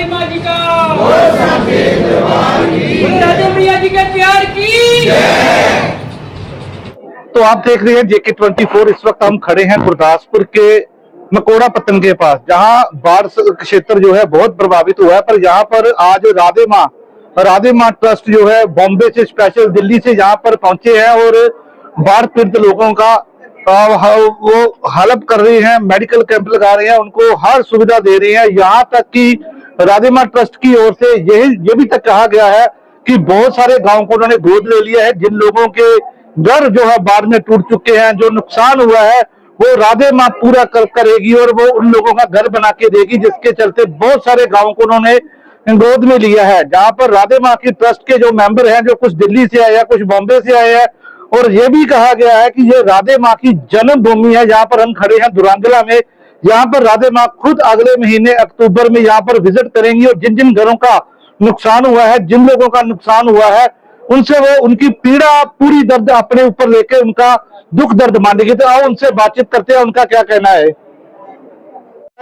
का जी का भैया जी के प्यार की। तो आप देख रहे हैं JK24। इस वक्त हम खड़े हैं गुरदासपुर के मकोड़ा पत्तन के पास, जहां बाढ़ क्षेत्र जो है बहुत प्रभावित हुआ है। पर यहाँ पर आज राधे माँ ट्रस्ट जो है बॉम्बे से स्पेशल दिल्ली से यहाँ पर पहुंचे हैं और बाढ़ पीड़ित लोगों का वो हेल्प कर रहे हैं, मेडिकल कैंप लगा रहे हैं, उनको हर सुविधा दे रहे हैं। यहाँ तक कि राधे माँ ट्रस्ट की ओर से ये भी तक कहा गया है कि बहुत सारे गांव को उन्होंने गोद ले लिया है। जिन लोगों के घर जो है बाढ़ में टूट चुके हैं, जो नुकसान हुआ है, वो राधे माँ पूरा करेगी और वो उन लोगों का घर बना के देगी, जिसके चलते बहुत सारे गांवों को उन्होंने गोद में लिया है। जहां पर राधे माँ की ट्रस्ट के जो मेंबर हैं, जो कुछ दिल्ली से आए हैं, कुछ बॉम्बे से आए हैं, और ये भी कहा गया है कि ये राधे माँ की जन्मभूमि है। यहाँ पर हम खड़े हैं दुरांगला में। यहाँ पर राधे माँ खुद अगले महीने अक्टूबर में यहाँ पर विजिट करेंगी और जिन जिन घरों का नुकसान हुआ है, जिन लोगों का नुकसान हुआ है, उनसे वो उनकी पीड़ा पूरी दर्द अपने ऊपर लेके उनका दुख दर्द मानेगी। तो आओ उनसे बातचीत करते हैं, उनका क्या कहना है।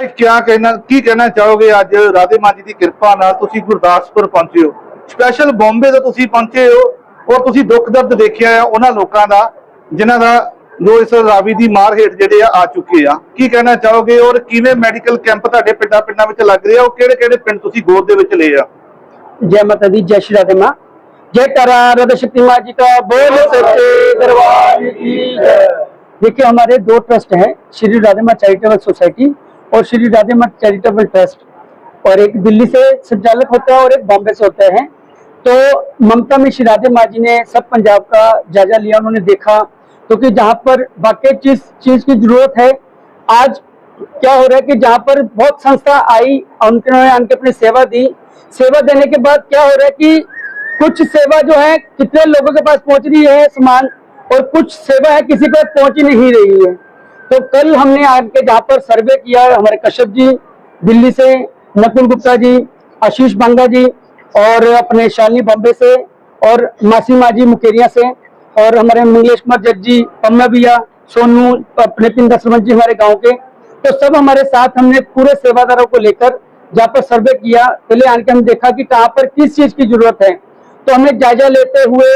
क्या कहना चाहोगे आज राधे माँ जी की कृपा नाल तुसी गुरदासपुर पहुंचे हो, स्पेशल बॉम्बे तो तुसी पहुंचे हो और तुसी दुख दर्द देखिया है उन्हां लोकां दा जिन्हां दा जो इस रावी दी मार हेठ जेडे आ चुके आ। की कहना चाहोगे और किवें मेडिकल कैंप तुहाडे पिंडां विच लग रहे आ, और किहड़े-किहड़े पिंड तुसी गोद दे विच लए आ। जय माता दी, जय श्री राधे माँ, जय तारा राधा शक्ति माँ जी का बोल सच्चे दरबार की जय। देखिए हमारे दो ट्रस्ट हैं, श्री राधे माँ चैरिटेबल सोसाइटी और श्री राधे माँ चैरिटेबल ट्रस्ट, और एक दिल्ली से संचालक होता है और एक बॉम्बे से होता है। तो ममता में श्री राधे माँ जी ने सब पंजाब का जायजा लिया, उन्होंने देखा क्योंकि जहाँ पर वाकई चीज की जरूरत है। आज क्या हो रहा है कि जहाँ पर बहुत संस्था आई, उन्होंने आके अपनी सेवा दी, सेवा देने के बाद क्या हो रहा है कि कुछ सेवा जो है कितने लोगों के पास पहुंच रही है सामान, और कुछ सेवा है किसी पर पहुंच नहीं रही है। तो कल हमने आके जहाँ पर सर्वे किया, हमारे कश्यप जी दिल्ली से, नकुल गुप्ता जी, आशीष बांगा जी, और अपने शालिनी बॉम्बे से, और मासी माँ जी मुकेरिया से, और हमारे मंगलेश कुमार जट जी, पम्मा भैया, सोनू, अपने पिंदा सरपंच जी हमारे गाँव के, तो सब हमारे साथ हमने पूरे सेवादारों को लेकर जहाँ पर सर्वे किया। पहले आके हम देखा कि कहाँ पर किस चीज की जरूरत है, तो हमने जायजा लेते हुए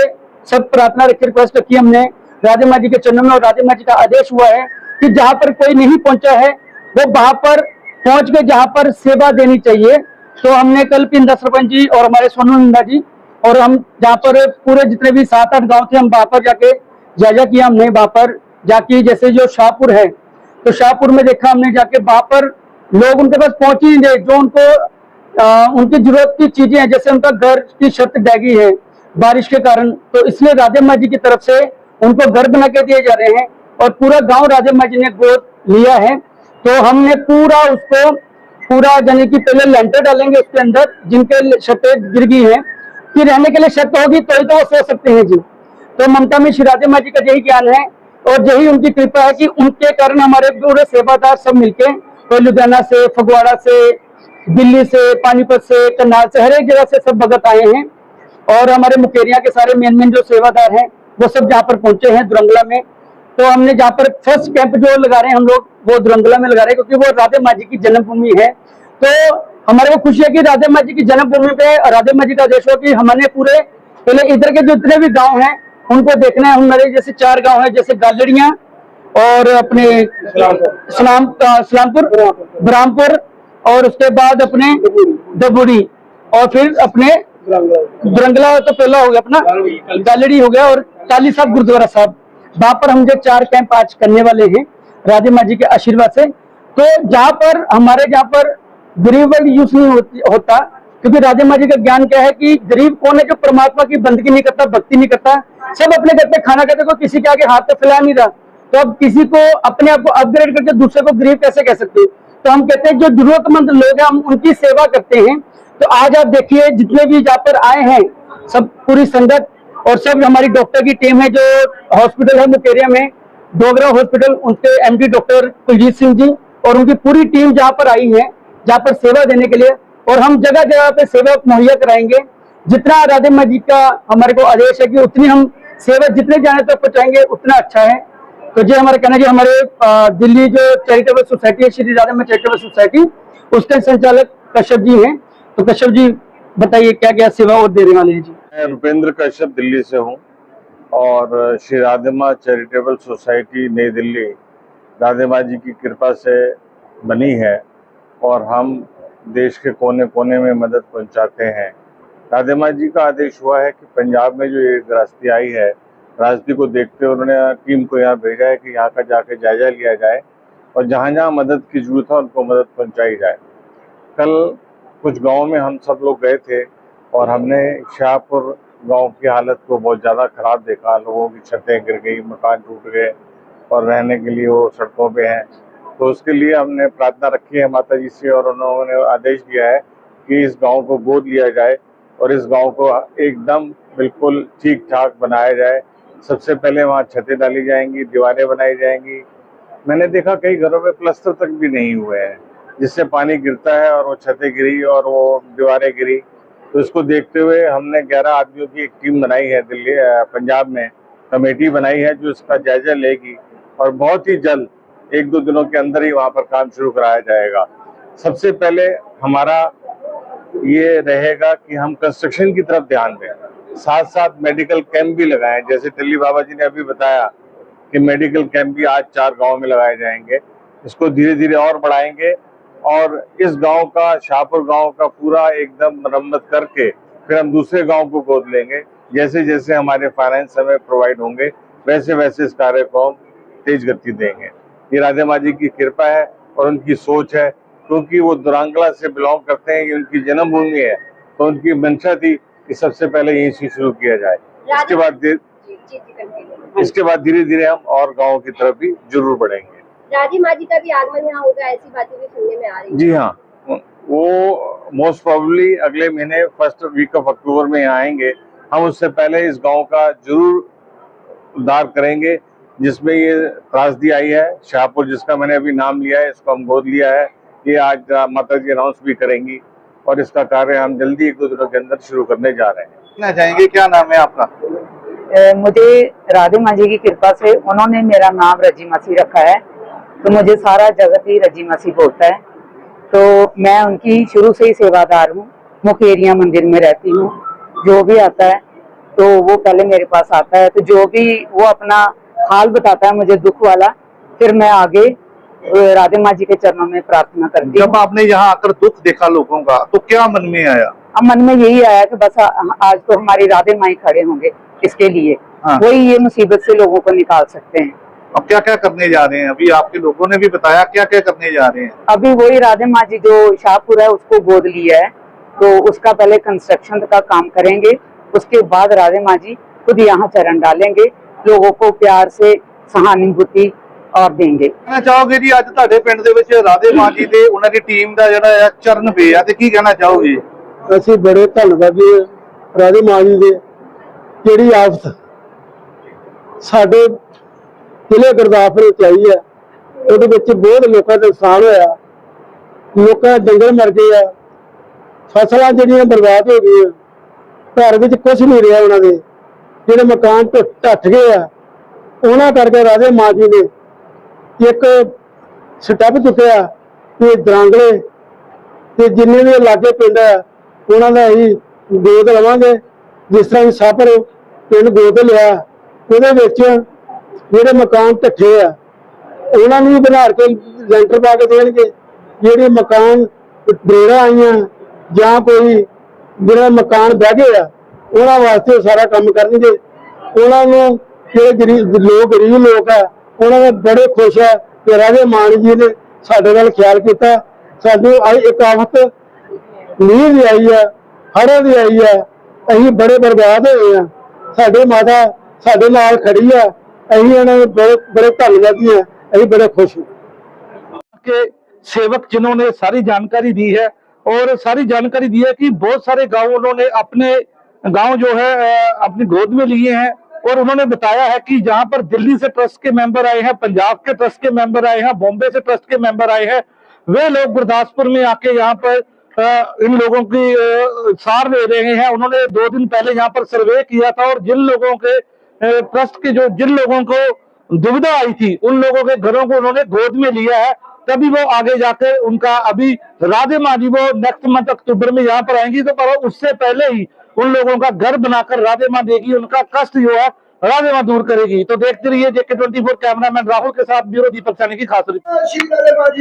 सब प्रार्थना रखी, रिक्वेस्ट रखी हमने राधे माँ जी के चरणों में, और राधे माँ जी का आदेश हुआ है कि जहाँ पर कोई नहीं पहुंचा है वो वहां पर पहुंच के जहाँ पर सेवा देनी चाहिए। तो हमने कल पिंदा सरपंच जी और हमारे सोनू नंदा जी, और हम जहाँ पर पूरे जितने भी 7-8 गांव थे, हम वहां पर जाके जायजा किया। हमने वहां पर जाके जैसे जो शाहपुर है, तो शाहपुर में देखा हमने जाके, वहां पर लोग उनके पास पहुंच ही नहीं रहे, जो उनको उनकी जरूरत की चीजें हैं, जैसे उनका घर की छत ढह गई है बारिश के कारण, तो इसलिए राधे माँ जी की तरफ से उनको घर बना के दिए जा रहे हैं, और पूरा गांव राधे माँ जी ने गोद लिया है। तो हमने पूरा यानी कि पहले लेंटर डालेंगे उसके अंदर, जिनके छतें गिर गई हैं, कि रहने के लिए छत होगी तो वो सो सकते हैं जी। तो ममता में श्री राधे माँ जी का यही ज्ञान है और यही उनकी कृपा है कि उनके कारण हमारे पूरे सेवादार सब मिलके, कोई लुधियाना से, फगवाड़ा से, दिल्ली से, पानीपत से, करनाल से, हर एक जगह से सब भगत आए हैं। और हमारे मुकेरिया के सारे मेन जो सेवादार हैं वो सब जहाँ पर पहुंचे हैं दुरंगला में। तो हमने जहाँ पर फर्स्ट कैंप जो लगा रहे हैं हम लोग, वो दुरंगला में लगा रहे हैं, क्योंकि वो राधे माँ जी की जन्मभूमि है। तो हमारे को खुशी है कि राधे माँ जी की जन्मभूमि पे राधे माँ जी का आदेश हो कि हमने पूरे पहले इधर के जो जितने भी गाँव हैं उनको देखना है। हमारे जैसे 4 गाँव है, जैसे गालड़िया और अपने सलामपुर, ब्राह्मपुर, और उसके बाद अपने दबुड़ी, और फिर अपने दुरंगला तो पहला हो गया अपना गालड़ी हो गया, और टाली साहब गुरुद्वारा साहब। वहां पर हम जो 4 कैंप आज करने वाले हैं राधे माँ जी के आशीर्वाद से। तो जहाँ पर हमारे जहाँ पर गरीब वर्ग यूज नहीं होता, क्योंकि राधे माँ जी का ज्ञान क्या है कि गरीब कौन है जो परमात्मा की बंदगी नहीं करता, भक्ति नहीं करता, सब अपने घर पे खाना खाते, कोई किसी के आगे हाथ तो फैला नहीं रहा। तो अब किसी को अपने आप को अपग्रेड करके दूसरे को गरीब कैसे कह सकते? तो हम कहते हैं जो जरूरतमंद लोग हैं हम उनकी सेवा करते हैं। तो आज आप देखिए जितने भी जहाँ पर आए हैं सब पूरी संगत, और सब हमारी डॉक्टर की टीम है। जो हॉस्पिटल है मुकेरिया में, डोगरा हॉस्पिटल, उनके एमडी डॉक्टर कुलजीत सिंह जी और उनकी पूरी टीम जहाँ पर आई है, जहाँ पर सेवा देने के लिए। और हम जगह जगह पे सेवा मुहैया कराएंगे। जितना राधे माँ जी का हमारे को आदेश है कि उतनी हम सेवा जितने जाने तक पहुंचाएंगे उतना अच्छा है। तो ये हमारा कहना है कि हमारे दिल्ली जो चैरिटेबल सोसाइटी है, श्री राधे माँ चैरिटेबल सोसाइटी, उसके संचालक कश्यप जी हैं। तो कश्यप जी बताइए क्या क्या सेवा और देने वाले हैं जी। मैं रुपेंद्र कश्यप दिल्ली से हूँ और श्री राधे माँ चैरिटेबल सोसाइटी नई दिल्ली राधे माँ जी की कृपा से बनी है और हम देश के कोने कोने में मदद पहुंचाते हैं। राधे माँ जी का आदेश हुआ है कि पंजाब में जो ये त्रासदी आई है, त्रासदी को देखते हुए उन्होंने टीम को यहाँ भेजा है कि यहाँ का जाके जायजा लिया जाए और जहाँ जहाँ मदद की जरूरत है उनको मदद पहुँचाई जाए। कल कुछ गाँव में हम सब लोग गए थे और हमने शाहपुर गांव की हालत को बहुत ज़्यादा ख़राब देखा। लोगों की छतें गिर गई, मकान टूट गए और रहने के लिए वो सड़कों पे हैं। तो उसके लिए हमने प्रार्थना रखी है माता जी से और उन्होंने आदेश दिया है कि इस गांव को गोद लिया जाए और इस गांव को एकदम बिल्कुल ठीक ठाक बनाया जाए। सबसे पहले वहाँ छतें डाली जाएंगी, दीवारें बनाई जाएंगी। मैंने देखा कई घरों में प्लास्टर तक भी नहीं हुए हैं, जिससे पानी गिरता है और वो छतें गिरी और वो दीवारें गिरी। तो इसको देखते हुए हमने 11 आदमियों की एक टीम बनाई है, दिल्ली पंजाब में कमेटी बनाई है जो इसका जायजा लेगी और बहुत ही जल्द 1-2 दिनों के अंदर ही वहाँ पर काम शुरू कराया जाएगा। सबसे पहले हमारा ये रहेगा कि हम कंस्ट्रक्शन की तरफ ध्यान दें, साथ साथ मेडिकल कैंप भी लगाएं। जैसे टिल्ली बाबा जी ने अभी बताया कि मेडिकल कैंप भी आज 4 गाँव में लगाए जाएंगे। इसको धीरे धीरे और बढ़ाएंगे और इस गांव का, शाहपुर गांव का पूरा एकदम मरम्मत करके फिर हम दूसरे गांव को गोद लेंगे। जैसे जैसे हमारे फाइनेंस हमें प्रोवाइड होंगे वैसे वैसे इस कार्य को हम तेज गति देंगे। ये राधे माँ जी की कृपा है और उनकी सोच है, क्योंकि वो दुरांगला से बिलोंग करते हैं, ये उनकी जन्मभूमि है। तो उनकी मंशा थी कि सबसे पहले यहीं से शुरू किया जाए। इसके बाद धीरे धीरे हम और गाँव की तरफ भी जरूर बढ़ेंगे। राधे माँ जी का भी आगमन यहाँ होगा, ऐसी बातें भी सुनने में आ रही है। जी हाँ, वो मोस्ट प्रोबेबली अगले महीने फर्स्ट वीक ऑफ अक्टूबर में यहाँ आएंगे। हम उससे पहले इस गांव का जरूर उद्धार करेंगे जिसमें ये त्रासदी आई है। शाहपुर जिसका मैंने अभी नाम लिया है, इसको हम गोद लिया है। ये आज माता जी अनाउंस भी करेंगी और इसका कार्य हम जल्दी 1-2 दिनों के अंदर शुरू करने जा रहे हैं। जाएंगे, क्या नाम है आपका? मुझे राधे माँ जी की कृपा से उन्होंने मेरा नाम रजी मसीह रखा है, तो मुझे सारा जगत ही रजी मसीह बोलता है। तो मैं उनकी शुरू से ही सेवादार हूँ। मुकेरिया मंदिर में रहती हूँ। जो भी आता है तो वो पहले मेरे पास आता है, तो जो भी वो अपना हाल बताता है मुझे दुख वाला, फिर मैं आगे राधे माँ जी के चरणों में प्रार्थना करती हूँ। जब आपने यहाँ आकर दुख देखा लोगों का तो क्या मन में आया? अब मन में यही आया कि बस आज तो हमारी राधे माँ ही खड़े होंगे इसके लिए। हाँ। वही ये मुसीबत से लोगों को निकाल सकते हैं। अब क्या क्या करने जा रहे हैं? अभी आपके लोगों ने भी बताया क्या क्या करने जा रहे हैं। अभी वही राधे माँ जी जो शाहपुर है उसको गोद लिया है, तो उसका पहले कंस्ट्रक्शन का काम करेंगे। उसके बाद राधे माँ जी खुद यहाँ चरण डालेंगे, लोगों को प्यार से सहानुभूति और देंगे। कहना चाहोगे जी ਅੱਜ ਤੁਹਾਡੇ ਪਿੰਡ ਦੇ ਵਿੱਚ ਰਾਧੇ ਮਾਂ ਜੀ ਦੇ ਉਹਨਾਂ ਦੀ ਟੀਮ ਦਾ ਜਿਹੜਾ ਹੈ ਚਰਨ ਪਏ ਆ ਤੇ ਕੀ ਕਹਿਣਾ ਚਾਹੋਗੇ? ਅਸੀਂ ਬੜੇ ਧੰਨਵਾਦੀ ਹਾਂ ਰਾਧੇ ਮਾਂ ਜੀ ਦੇ, ਜਿਹੜੀ ਆਫਤ ਸਾਡੇ ਜ਼ਿਲ੍ਹੇ ਗੁਰਦਾਸਪੁਰ ਵਿੱਚ ਆਈ ਹੈ ਉਹਦੇ ਵਿੱਚ ਬਹੁਤ ਲੋਕਾਂ ਦਾ ਨੁਕਸਾਨ ਹੋਇਆ। ਲੋਕਾਂ ਦੇ ਡੰਗਰ ਮਰ ਗਏ ਆ, ਫਸਲਾਂ ਜਿਹੜੀਆਂ ਬਰਬਾਦ ਹੋ ਗਈਆਂ, ਘਰ ਵਿੱਚ ਕੁਝ ਨਹੀਂ ਰਿਹਾ। ਉਹਨਾਂ ਦੇ ਜਿਹੜੇ ਮਕਾਨ ਢੱਠ ਗਏ ਆ, ਉਹਨਾਂ ਕਰਕੇ ਰਾਧੇ ਮਾਂ ਜੀ ਨੇ ਇੱਕ ਸਟੈਪ ਚੁੱਕਿਆ ਕਿ ਦਰਾਂਗਲੇ ਤੇ ਜਿੰਨੇ ਵੀ ਲਾਗੇ ਪਿੰਡ ਆ ਉਹਨਾਂ ਦਾ ਅਸੀਂ ਗੋਦ ਲਵਾਂਗੇ। ਜਿਸ ਤਰ੍ਹਾਂ ਸਾਪਰ ਪਿੰਡ ਗੋਦ ਲਿਆ, ਉਹਦੇ ਵਿੱਚ ਜਿਹੜੇ ਮਕਾਨ ਢੱਠੇ ਆ ਉਹਨਾਂ ਨੂੰ ਵੀ ਬਣਾ ਕੇ ਲੈਂਟਰ ਪਾ ਕੇ ਦੇਣਗੇ। ਜਿਹੜੇ ਮਕਾਨ ਬਰੇੜਾਂ ਆਈਆਂ ਜਾਂ ਕੋਈ ਜਿਹੜਾ ਮਕਾਨ ਬਹਿ ਗਏ ਆ ਉਹਨਾਂ ਵਾਸਤੇ ਸਾਰਾ ਕੰਮ ਕਰਨਗੇ। ਉਹਨਾਂ ਨੂੰ ਜਿਹੜੇ ਗਰੀਬ ਲੋਕ ਆ ਉਹਨਾਂ ਦੇ ਬੜੇ ਖੁਸ਼ ਆ ਕਿ ਰਾਧੇ ਮਾਂ ਜੀ ਨੇ ਸਾਡੇ ਨਾਲ ਖਿਆਲ ਕੀਤਾ। ਸਾਨੂੰ ਇੱਕ ਆਫਤ ਨੀਂਹ ਦੀ ਆਈ ਆ, ਹੜ੍ਹਾਂ ਦੀ ਆਈ ਆ, ਅਸੀਂ ਬੜੇ ਬਰਬਾਦ ਹੋਏ ਆ। ਸਾਡੇ ਮਾਤਾ ਸਾਡੇ ਨਾਲ ਖੜੀ ਆ, ਅਸੀਂ ਇਹਨਾਂ ਦੇ बड़े धन्यवादी हैं, अभी बड़े खुश हैं। के सेवक जिन्होंने सारी जानकारी दी है और सारी जानकारी दी है कि बहुत सारे गांव उन्होंने अपने गांव जो है अपनी गोद में लिए हैं। और उन्होंने बताया है कि जहां पर दिल्ली से ट्रस्ट के मेंबर आए हैं, पंजाब के ट्रस्ट के मेंबर आए हैं, बॉम्बे से ट्रस्ट के मेंबर आए हैं, वे लोग गुरदासपुर में आके यहाँ पर इन लोगों की सार ले रहे हैं। उन्होंने 2 दिन पहले यहाँ पर सर्वे किया था और जिन लोगों के ट्रस्ट के जिन लोगों को दुविधा आई थी उन लोगों के घरों को उन्होंने गोद में लिया है। तभी वो आगे जाके उनका अभी राधे माँ जी वो नेक्स्ट मंथ अक्टूबर में यहाँ पर आएंगी, तो पर उससे पहले ही उन लोगों का घर बनाकर राधे माँ देगी, उनका कष्ट जो है राधे माँ दूर करेगी। तो देखते रहिए JK24 कैमरामैन राहुल के साथ ब्यूरो दीपक सैनी की खास रिपोर्ट।